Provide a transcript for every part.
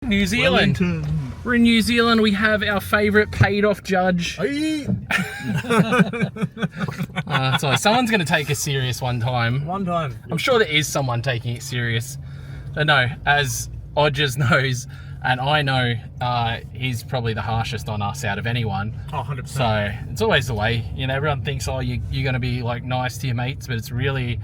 New Zealand. Wellington. We're in New Zealand. We have our favourite paid-off judge. Hey. So someone's going to take us serious one time. One time. I'm sure there is someone taking it serious. But no, as Odgers knows, and I know, he's probably the harshest on us out of anyone. Oh, 100%. So it's always the way. You know, everyone thinks, oh, you're going to be like nice to your mates, but it's really,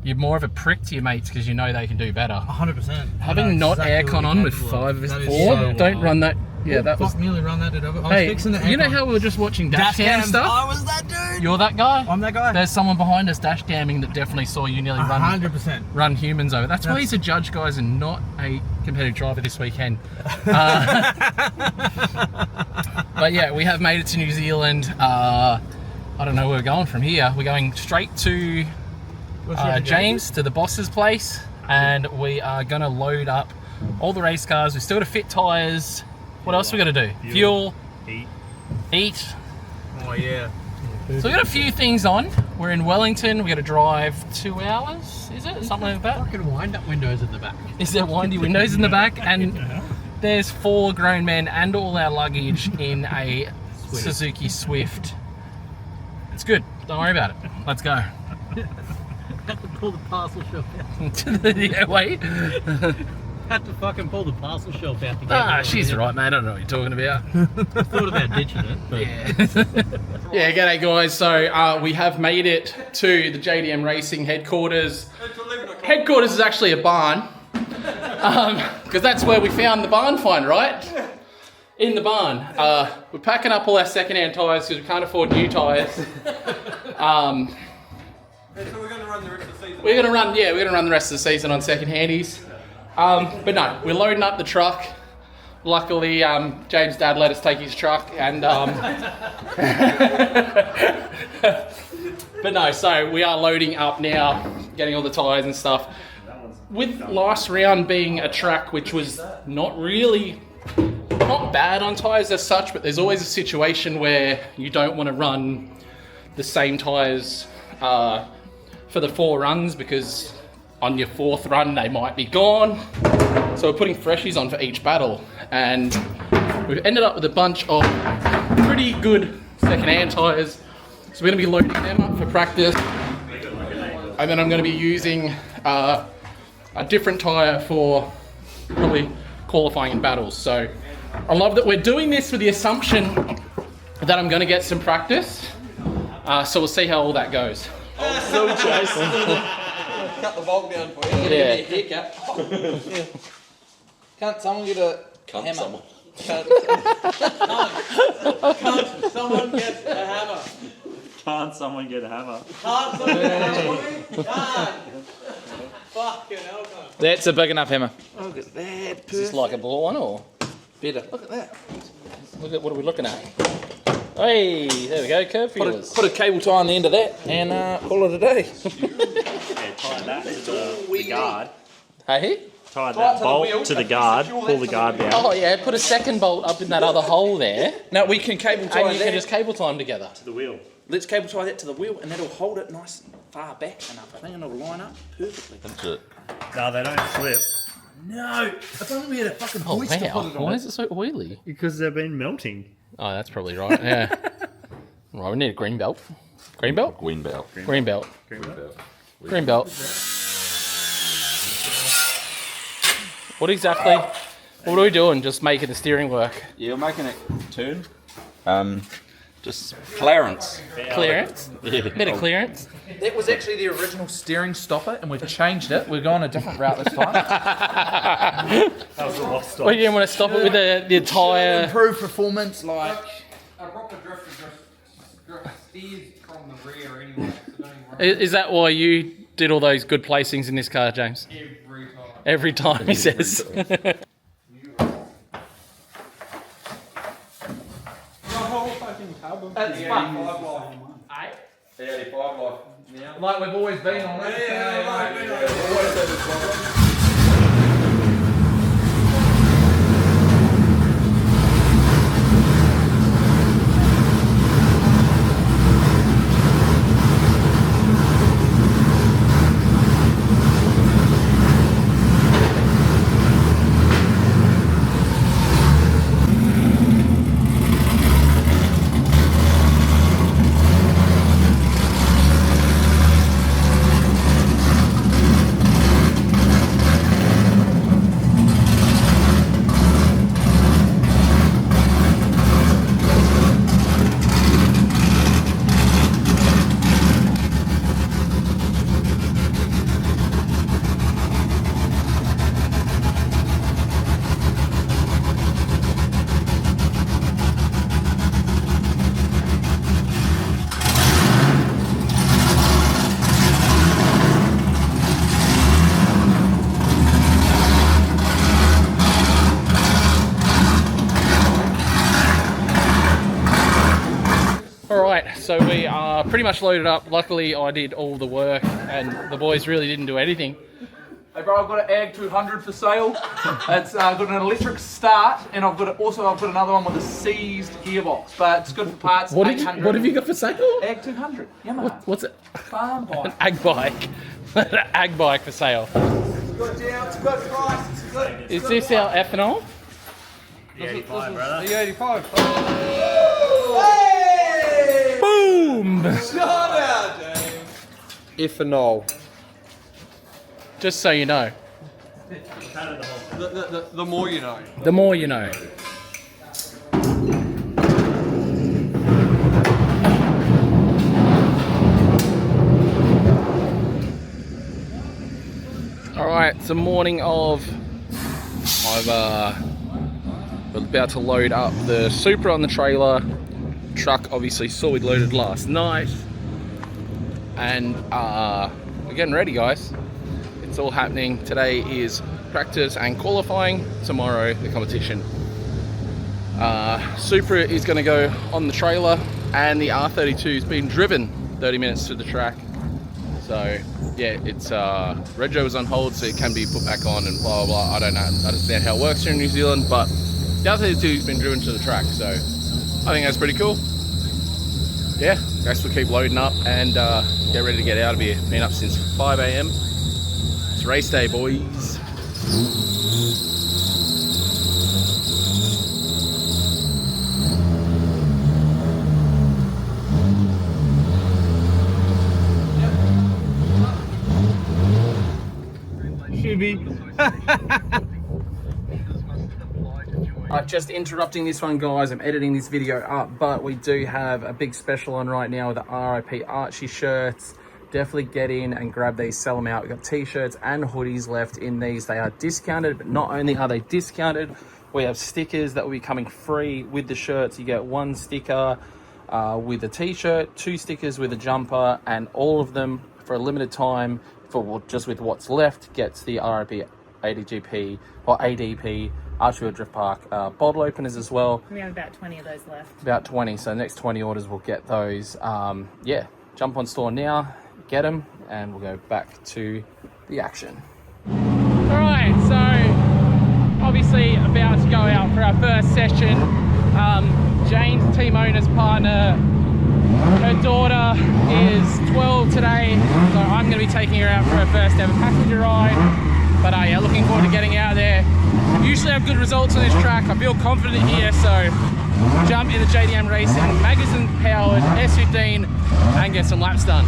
you're more of a prick to your mates because you know they can do better. 100%. Having not aircon on with 5 of us, or don't run that. Yeah, that was. Nearly run that. I was Hey, fixing the aircon. you know how we were just watching dash cam stuff? I was that dude. You're that guy? I'm that guy. There's someone behind us dash camming that definitely saw you nearly 100%. run humans over. That's why he's a judge, guys, and not a competitive driver this weekend. But yeah, we have made it to New Zealand. I don't know where we're going from here. We're going straight to James, to the boss's place, and we are going to load up all the race cars. We've still got to fit tyres. What else we got to do? Fuel. Eat. Oh yeah. So we got a few things on. We're in Wellington. We got to drive 2 hours. Is it something like that? Fucking wind-up windows in the back. Is there windy windows in the back? And there's 4 grown men and all our luggage in a Suzuki Swift. It's good. Don't worry about it. Let's go. Had to pull the parcel shelf out. Yeah, wait. Had to fucking pull the parcel shelf out to get She's right, mate. I don't know what you're talking about. I thought about ditching it. But Yeah, g'day guys. So we have made it to the JDM Racing headquarters. Headquarters is actually a barn, because that's where we found the barn find, right? In the barn. We're packing up all our second-hand tyres because we can't afford new tyres. So we're going to run the rest of the season? We're gonna run the rest of the season on second-handies. But no, we're loading up the truck. Luckily, James' dad let us take his truck, and but no, so we are loading up now, getting all the tyres and stuff. With last round being a track which was not bad on tyres as such, but there's always a situation where you don't want to run the same tyres for the 4 runs, because on your 4th run they might be gone. So we're putting freshies on for each battle, and we've ended up with a bunch of pretty good second-hand tyres. So we're going to be loading them up for practice, and then I'm going to be using a different tyre for probably qualifying in battles. So I love that we're doing this with the assumption that I'm going to get some practice. So we'll see how all that goes. So Jason. Cut the bulk down for you. Yeah. Give me a haircut. Can't someone get a hammer? Can't someone get a hammer? Can't someone get a hammer? Can't someone get a hammer? Can't. Fucking hell, can't. That's a big enough hammer. Look at that. Is this like a ball one or better? Look at that. Look at what are we looking at? Hey, there we go, curve feelers. Put a cable tie on the end of that and call it a day. Yeah, tie that to the guard. Hey? Tie that bolt to the guard, pull the guard down. Oh yeah, put a second bolt up in that other hole there, Now we can cable tie and you that. can just cable tie them together. To the wheel. Let's cable tie that to the wheel and that'll hold it nice and far back enough, I think, and it'll line up perfectly. That's it. No, they don't slip. No! If only we had a fucking Oh hoist to put it wow, on. why is it so oily? Because they've been melting. Oh, that's probably right, yeah. Right, we need a green belt. Green belt? Green belt. Green belt. Green belt. Green belt. What exactly, what are we doing? Just making the steering work? Yeah, we're making it turn. Just clearance. Clearance? Yeah. Bit of clearance. That was actually the original steering stopper and we've changed it. We're going a different route this time. That was the lost stop. Well, you didn't want to stop it with the tyre. Improve performance, like... A proper drifter just steers from the rear anyway, so don't even worry. Is that why you did all those good placings in this car, James? Every time. Every time, he says. That's fun. Like we've always been on it. so we are pretty much loaded up. Luckily, I did all the work, and the boys really didn't do anything. Hey bro, I've got an AG 200 for sale. It's got an electric start, and I've got another one with a seized gearbox, but it's good for parts. What have you got for sale? AG 200. Yamaha. What's it? Farm bike. An ag bike. An ag bike for sale. Good deal. It's a good price. It's good. Is this our ethanol? The 85, brother. The 85. Boom! Ethanol. Just so you know. The more you know. The more you know. Alright, it's the morning of... we're about to load up the Supra on the trailer. Truck obviously solid loaded last night. And we're getting ready, guys. It's all happening. Today is practice and qualifying. Tomorrow, the competition. Supra is going to go on the trailer, and the R32 has been driven 30 minutes to the track. So yeah, it's Rego is on hold, so it can be put back on and blah blah blah. I don't know, I understand how it works here in New Zealand, but the R32 has been driven to the track, so I think that's pretty cool. Yeah, guys, we'll keep loading up and get ready to get out of here. Been up since 5 AM. It's race day, boys. Just interrupting this one, guys. I'm editing this video up, but we do have a big special on right now with the RIP Archie shirts. Definitely get in and grab these, sell them out. We've got t-shirts and hoodies left in these. They are discounted, but not only are they discounted, we have stickers that will be coming free with the shirts. You get one sticker with a t-shirt, 2 stickers with a jumper, and all of them for a limited time, for just with what's left, gets the RIP ADGP or ADP Archfield Drift Park bottle openers as well. We have about 20 of those left. About 20, so the next 20 orders will get those. Yeah, jump on store now, get them, and we'll go back to the action. All right, so obviously about to go out for our first session. Jane's team owner's partner, her daughter is 12 today, so I'm going to be taking her out for her first ever passenger ride. But yeah, looking forward to getting out there. Usually have good results on this track. I feel confident here, so jump in the JDM Racing magazine powered S15 and get some laps done.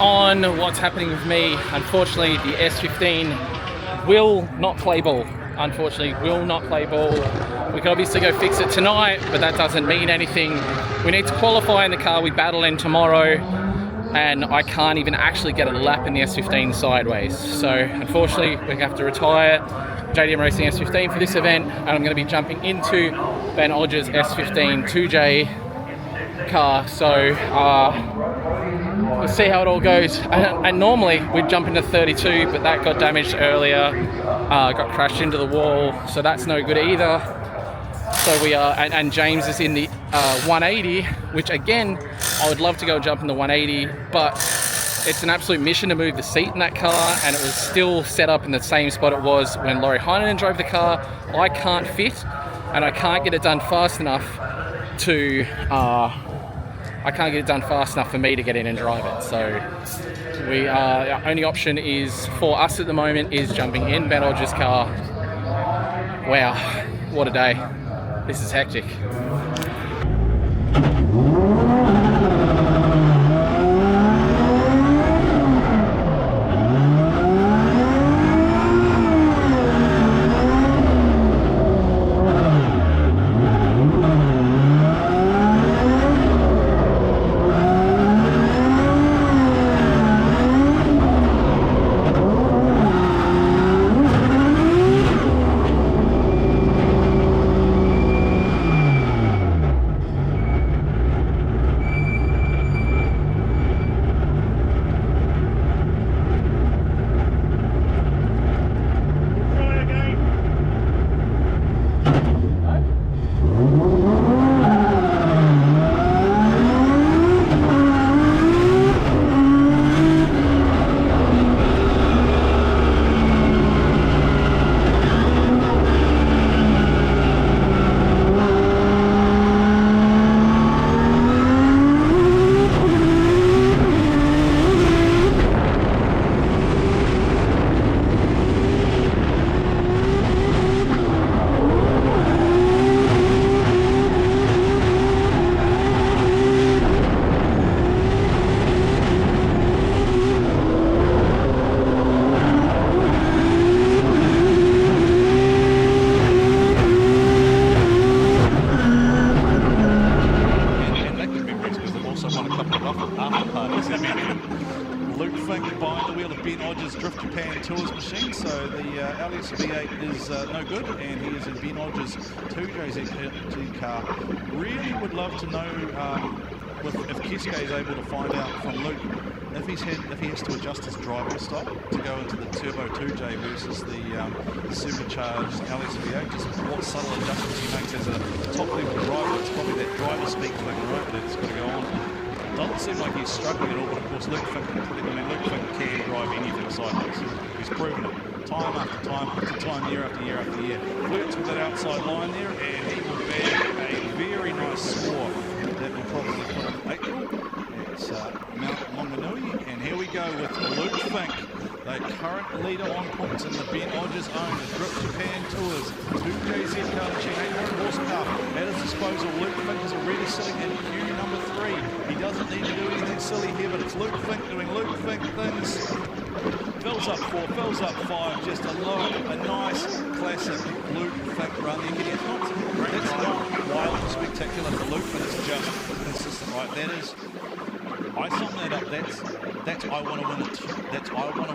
on what's happening with me. Unfortunately, the S15 will not play ball. Unfortunately, will not play ball. We can obviously go fix it tonight, but that doesn't mean anything. We need to qualify in the car we battle in tomorrow, and I can't even actually get a lap in the S15 sideways. So unfortunately, we have to retire JDM Racing S15 for this event, and I'm going to be jumping into Ben Odger's S15 2J car. So we'll see how it all goes. And normally we'd jump into 32, but that got damaged earlier, got crashed into the wall, so that's no good either. So we are, and James is in the 180, which again, I would love to go jump in the 180, but it's an absolute mission to move the seat in that car, and it was still set up in the same spot it was when Laurie Heinen drove the car. I can't fit, and I can't get it done fast enough to, I can't get it done fast enough for me to get in and drive it. So our only option is, for us at the moment, is jumping in Ben Odger's car. Wow, what a day. This is hectic. Luke Fink behind the wheel of Ben Odger's Drift Japan Tours machine, so the LS V8 is no good, and he is in Ben Odger's 2JZ car. Really would love to know if Keske is able to find out from Luke if he has to adjust his driving style to go into the Turbo 2J versus the supercharged LS V8, just what subtle adjustments he makes as a top level driver. It's probably that driver speak thing, right, that's got to go on. Doesn't seem like he's struggling at all, but of course Luke Fink can drive anything sideways. He's proven it time after time after time, year after year after year. Flirts with that outside line there, and he will bag a very nice score that will probably put him April. It's Mount Maunganui, and here we go with Luke Fink, the current leader on points in the Ben Odger's own, the Drift Japan Tours 2JZ car machine, 800 horsepower at his disposal. Luke Fink is already sitting in queue number 3. He doesn't need to do anything silly here, but it's Luke Fink doing Luke Fink things. Fills up 4, fills up 5, just a nice classic Luke Fink run. That's not wild and spectacular for Luke, but it's just consistent, right? That is, I sum that up. That's I want to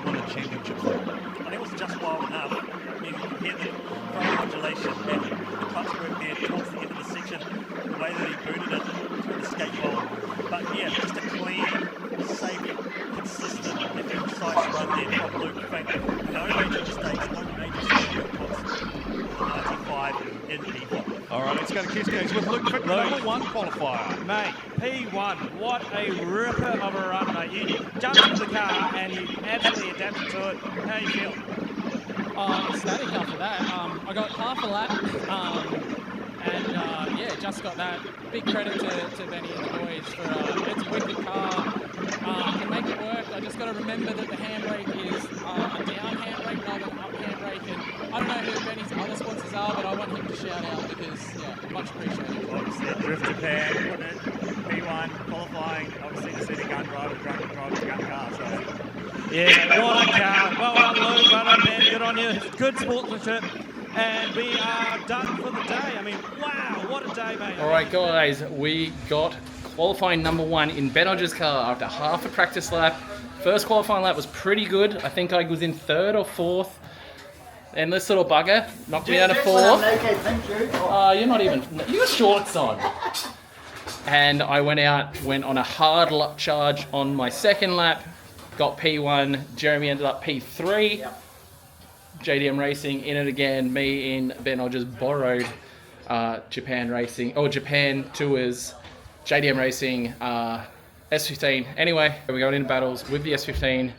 win a championship. I think it was just wild enough. I mean, you hear the front modulation and the clutch work there towards the end of the section, the way that he booted it through the skate bowl. But yeah, just a clean, safe, consistent, and precise run there from Luke Fink. No major mistakes, no major speed inputs. 95 in P1. All right, let's go to Keske with Luke Fink, number 1 qualifier. Mate, P1, what a ripper of a run, mate. You jumped into the car and you absolutely adapted to it. How you feel? Ecstatic after that. I got half a lap, and yeah, just got that. Big credit to Benny and the boys for it's a wicked car. Can make it work. I just got to remember that the handbrake is a down handbrake, not an up handbrake. And I don't know who Benny's other sponsors are, but I want him to shout out because, yeah, much appreciated. Obviously, Drift Japan, putting it P1, qualifying, obviously to see the gun driver, drunken driver, gun car. So Yeah, what a car. Well done, Lou. Well done, Ben. Good on you. Good sportsmanship. And we are done for the day. I mean, wow, what a day, mate. All right, guys, we got qualifying number 1 in Ben Hodges' car after half a practice lap. First qualifying lap was pretty good. I think I was in 3rd or 4th. And this little bugger knocked me out of 4th. Okay, thank you. You're not even, you got shorts on. And I went on a hard luck charge on my 2nd lap, got P1, Jeremy ended up P3. Yep. JDM Racing in it again, me in Ben Hodges borrowed Japan Tours, JDM Racing, S15. Anyway, we're going into battles with the S15.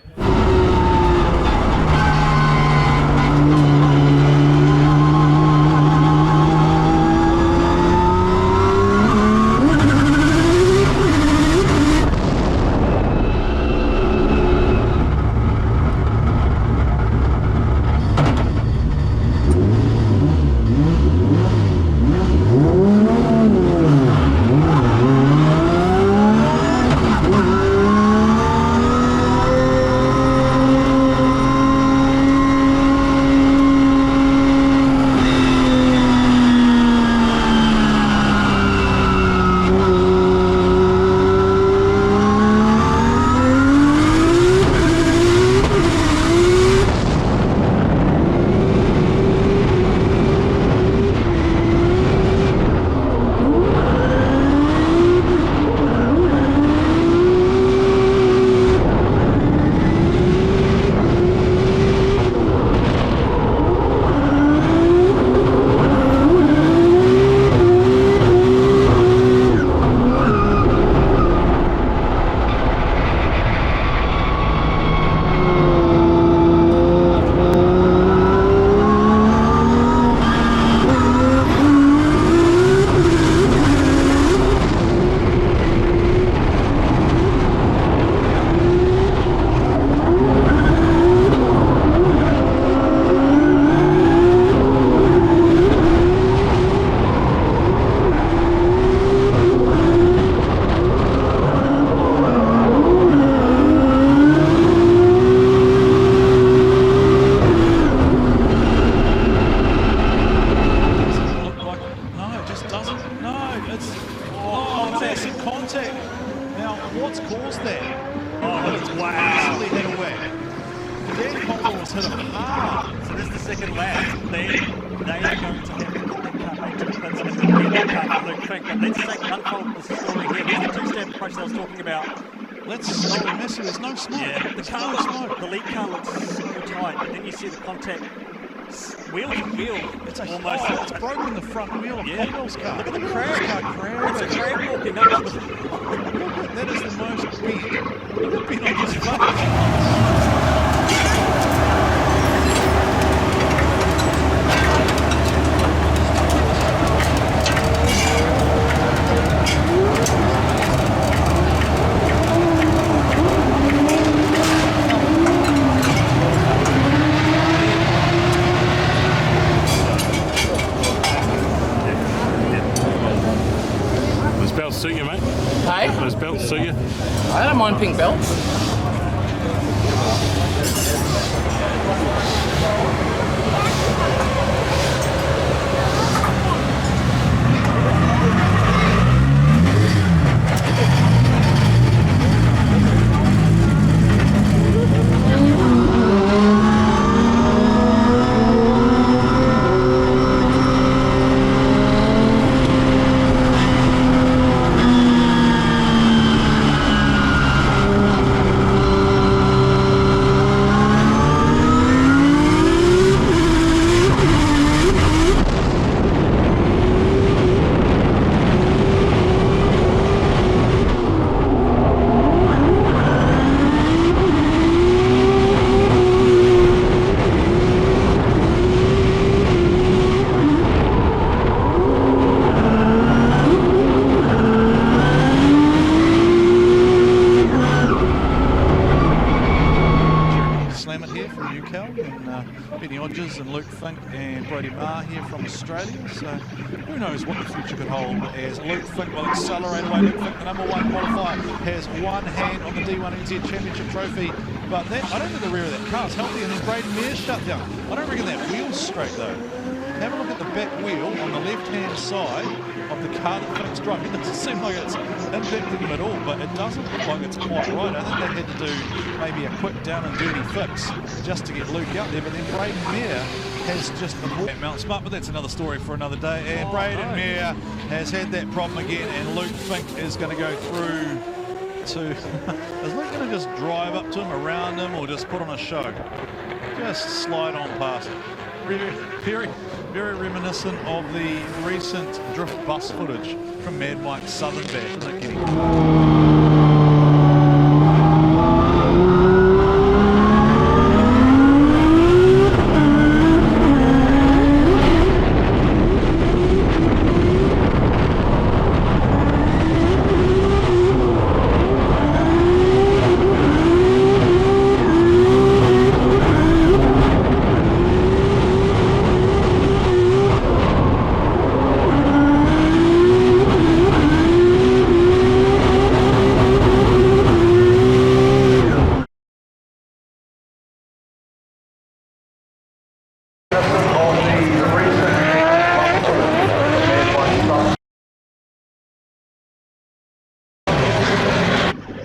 It's broken the front wheel of Caldwell's car. Look at the crowd. It's a crowd walking up. That is the most bent on his face. Suit you, mate? Hey? Those belts suit you? I don't mind pink belts. And Luke Fink and Brodie Maher here from Australia, so who knows what the future could hold as Luke Fink will accelerate away. Luke Fink, the #1 qualifier, has one hand on the D1 NZ Championship trophy But that, I don't think the rear of that car's healthy, and then Braden Mayer shut down. I don't reckon that wheel's straight though. Have a look at the back wheel on the left-hand side of the car that Fink's driving. It doesn't seem like it's impacting him at all, but it doesn't look like it's quite right. I think they had to do maybe a quick down and dirty fix just to get Luke out there, but then Braden Mayer has just avoided Mount Smart, but that's another story for another day. And Braden Mayer has had that problem again, and Luke Fink is going to go through to... is Luke going to just drive up to him, around him, or just put on a show? Just slide on past him. Very reminiscent of the recent drift bus footage from Mad Mike's Southern Bash, isn't it, Kenny?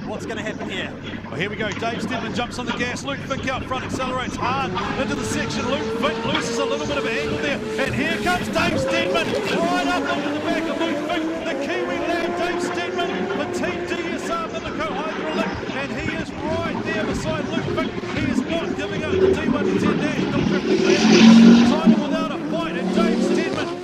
What's going to happen here? Well, here we go. Dave Stedman jumps on the gas. Luke Fink out front, accelerates hard into the section. Luke Fink loses a little bit of angle there. And here comes Dave Stedman right up onto the back of Luke Fink. The Kiwi lad, Dave Stedman, for Team DSR Minico Hydraulic. And he is right there beside Luke Fink. He is not giving up the D110 National Drifting title without a fight. And Dave Stedman.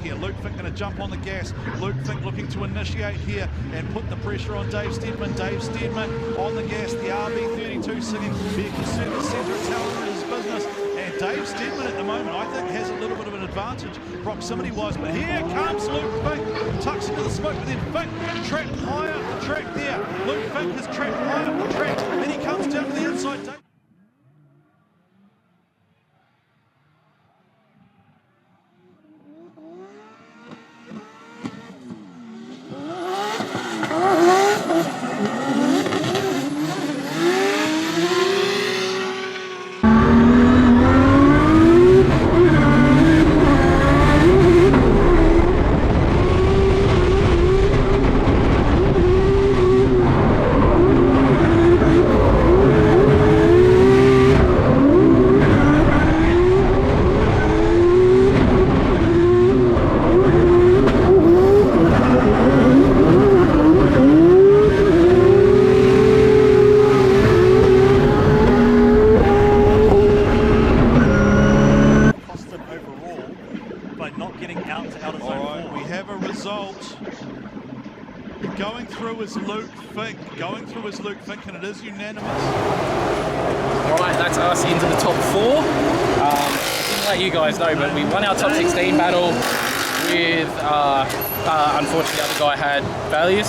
Here. Luke Fink going to jump on the gas. Luke Fink looking to initiate here and put the pressure on Dave Stedman. Dave Stedman on the gas. The RB32 singing vehicle service centre of talent in his business. And Dave Stedman at the moment, I think, has a little bit of an advantage proximity-wise. But here comes Luke Fink. Tucks into the smoke, but then Fink trapped high up the track there. Luke Fink is trapped high up the track. Then he comes down to the inside. Going through is Luke Fink. Going through is Luke Fink, and it is unanimous. Right, that's us into the top four. I didn't let you guys know, but we won our top 16 battle with, unfortunately, the other guy had failures,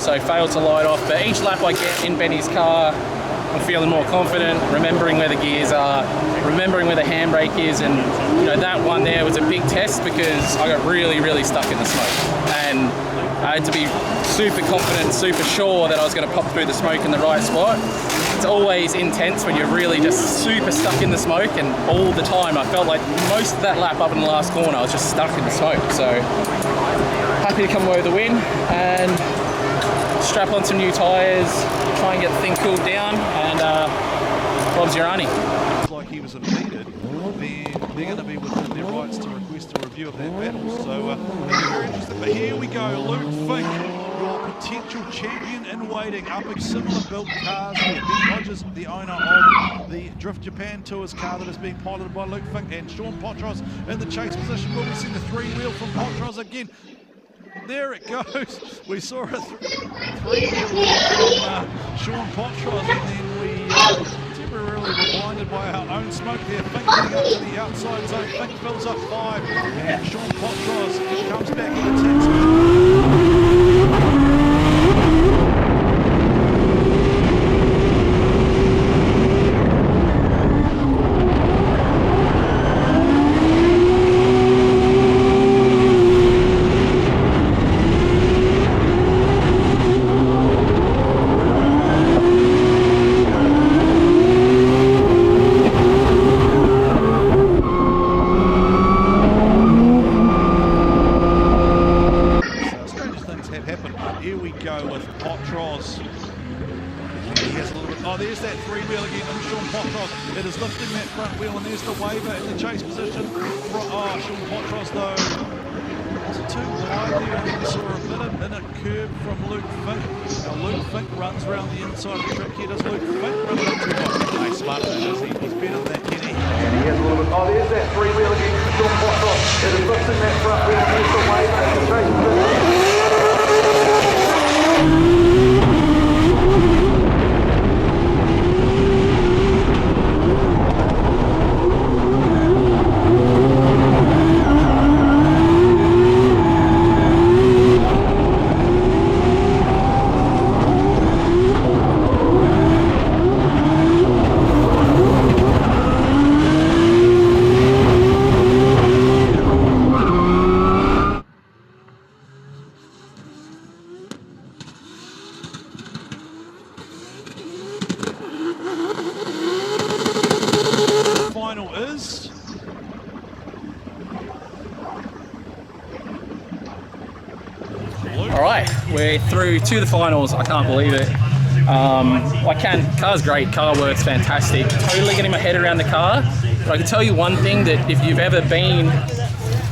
so failed to light off. But each lap I get in Benny's car, I'm feeling more confident, remembering where the gears are, remembering where the handbrake is, and you know that one there was a big test because I got really stuck in the smoke, and I had to be super confident, super sure that I was going to pop through the smoke in the right spot. It's always intense when you're really just super stuck in the smoke, and all the time I felt like most of that lap up in the last corner I was just stuck in the smoke. So happy to come away with the win and strap on some new tyres, try and get the thing cooled down, and Bob's your auntie. Like he was impeded, then they're going to be within their rights to request a review of that battle. So it'll be very interesting. But here we go, Luke Fink, your potential champion in waiting, up in similar built cars here. Ben Rogers, the owner of the Drift Japan Tours car that is being piloted by Luke Fink, and Sean Potros in the chase position. Will we see the three-wheel from Potros again? there it goes. We saw a three-wheel lead from Sean Potros, and then we temporarily were blinded by our own smoke there. Fink getting up to the outside zone. Fink fills up 5, and Sean Potros comes back into 10. We're through to the finals. I can't believe it. Car's great. Car works fantastic. Totally getting my head around the car. But I can tell you one thing, that if you've ever been,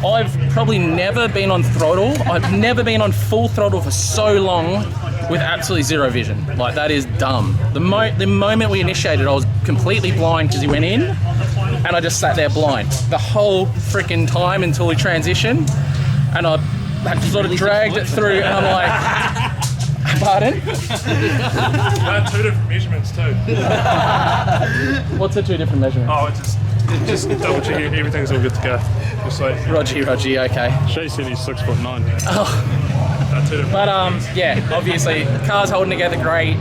I've probably never been on throttle. I've never been on full throttle for so long with absolutely zero vision. Like, that is dumb. The moment we initiated, I was completely blind because he went in, and I just sat there blind the whole freaking time until we transitioned, and I sort of dragged it through, and I'm like, pardon? Two different measurements too. What's the 2 different measurements? Oh, just double check everything's all good to go. Just like Roger, okay. Shay said he's 6'9". Oh. But yeah, obviously, car's holding together great,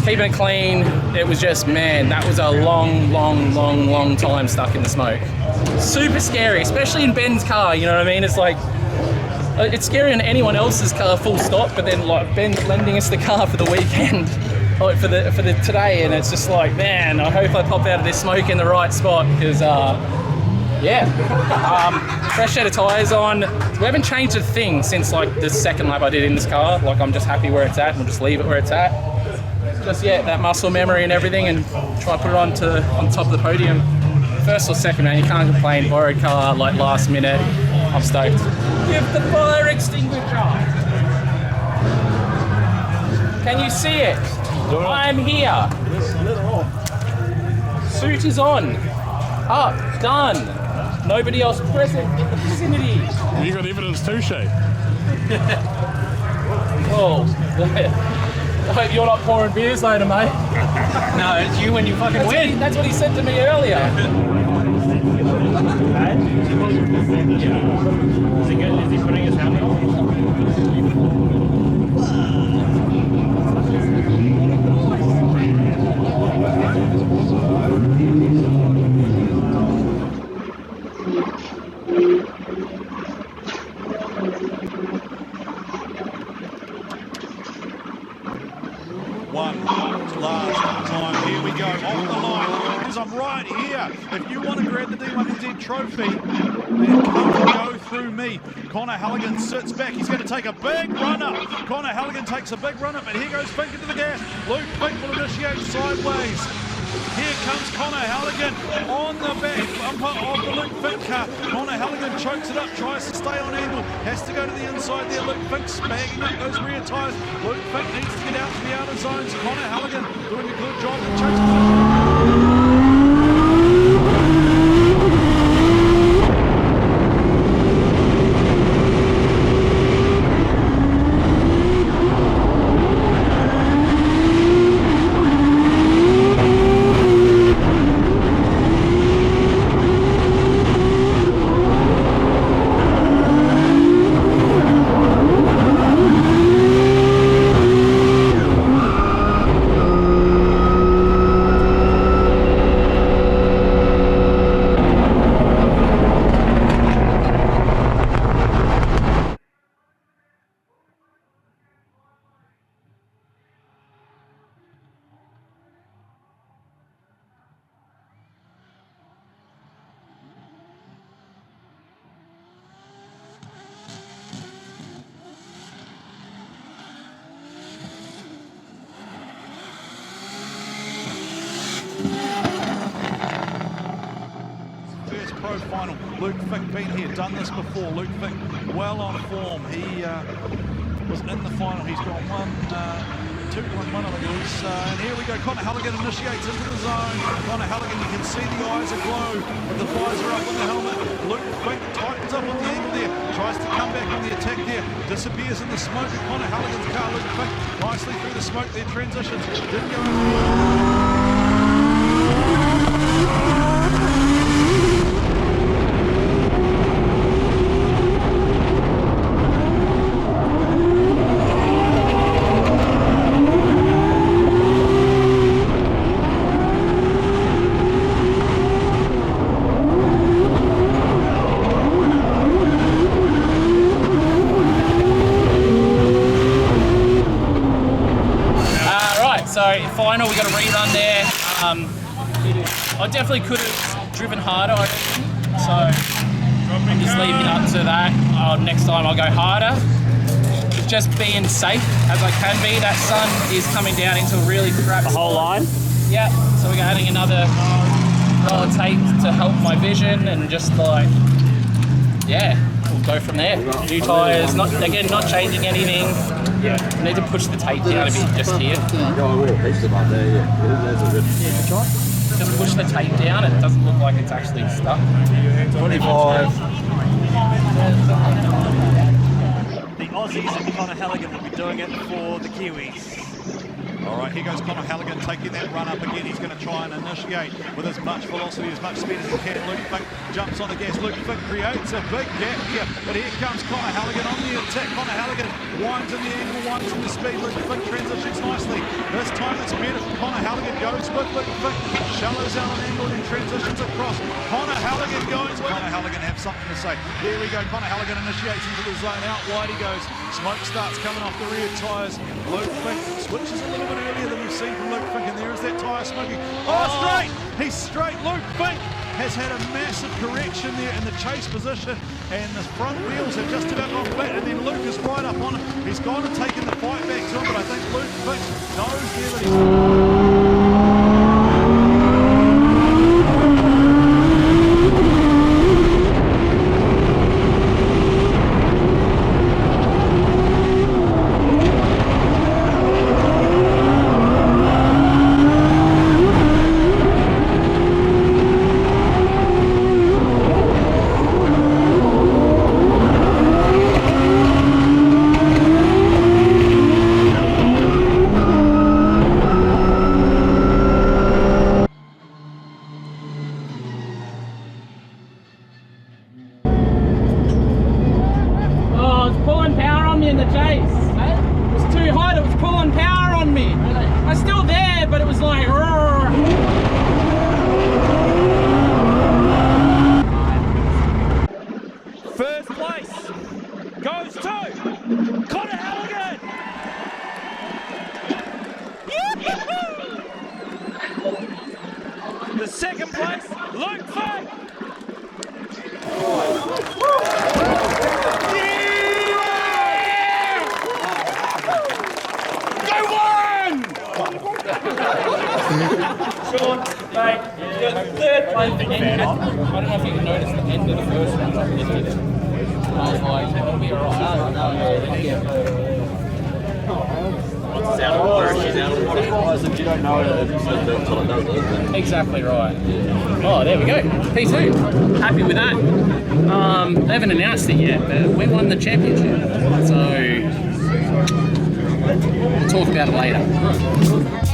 keeping it clean. It was just, man, that was a long time stuck in the smoke. Super scary, especially in Ben's car, you know what I mean? It's like, it's scary in anyone else's car, full stop, but then like Ben's lending us the car for the weekend, like for the today, and it's just like, man, I hope I pop out of this smoke in the right spot, because fresh set of tyres on. We haven't changed a thing since like the second lap I did in this car. Like, I'm just happy where it's at, and we'll just leave it where it's at. Just that muscle memory and everything, and try to put it on top of the podium. First or second, man, you can't complain. Borrowed car, like last minute. I'm stoked. Give the fire extinguisher. Can you see it? I'm here. Suit is on. Up, done. Nobody else present in the vicinity. You got evidence too, Shay? Oh, I hope you're not pouring beers later, mate. No, it's you when you fucking win. That's what he said to me earlier. Is he good? Is he putting his helmet on? One last time. Here we go. Off the line. Because I'm right here. If you want to grab the D1NZ trophy, then come and go through me. Connor Halligan sits back. He's going to take a big run up. Connor Halligan takes a big run up, and here goes Fink into the gas. Luke Fink will initiate sideways. Here comes Connor Halligan on the back bumper of the Luke Fink car. Connor Halligan chokes it up, tries to stay on angle, has to go to the inside there. Luke Fink's bagging up those rear tyres. Luke Fink needs to get out to the outer zones. Connor Halligan doing a good job to chase position. final. Luke Fink been here, done this before. Luke Fink well on form. He was in the final. He's got 2-1-1, I think it is. And here we go. Connor Halligan initiates into the zone. Connor Halligan, you can see the eyes aglow with the visor up on the helmet. Luke Fink tightens up on the angle there. Tries to come back on the attack there. Disappears in the smoke of Connor Halligan's car. Luke Fink nicely through the smoke there. Transitions. Didn't go over. So final, we got a rerun there. I definitely could have driven harder, I reckon. So I'm just leaving it up to that. Next time I'll go harder. Just being safe as I can be. That sun is coming down into a really crap The whole line? Yeah, so we're adding another roll of tape to help my vision and just like, yeah, we'll go from there. New tyres, not changing anything. Yeah, I need to push the tape down a bit just here. Just push the tape down, it doesn't look like it's actually stuck. 25. The Aussies and Connor Halligan will be doing it for the Kiwis. All right, here goes Connor Halligan taking that run up again. He's going to try and initiate with as much velocity, as much speed as he can. Luke Fink jumps on the gas. Luke Fink creates a big gap here, but here comes Connor Halligan on the attack. Connor Halligan winds in the angle, winds in the speed. Luke Fink transitions nicely. This time it's beautiful. Connor Halligan goes with Luke Fink, shallows out an angle and transitions across. Connor Halligan goes with Connor Halligan have something to say. There we go. Connor Halligan initiates into the zone. Out wide he goes. Smoke starts coming off the rear tyres. Luke Fink switches a little bit earlier than we've seen from Luke Fink, and there is that tyre smoking. Oh, straight! He's straight. Luke Fink has had a massive correction there in the chase position, and the front wheels have just about gone flat, and then Luke is right up on him. He's gone and taken the fight back to him, but I think Luke Fink knows there that he's... Second place, Luke Fink. Sean, mate, third place. I don't know if you can notice the end of the first one. I just did it. I was like, it'll be alright. She's out of water. You don't know it until it does it. Exactly right. Oh, there we go. P2. Happy with that. They haven't announced it yet, but we won the championship. So we'll talk about it later.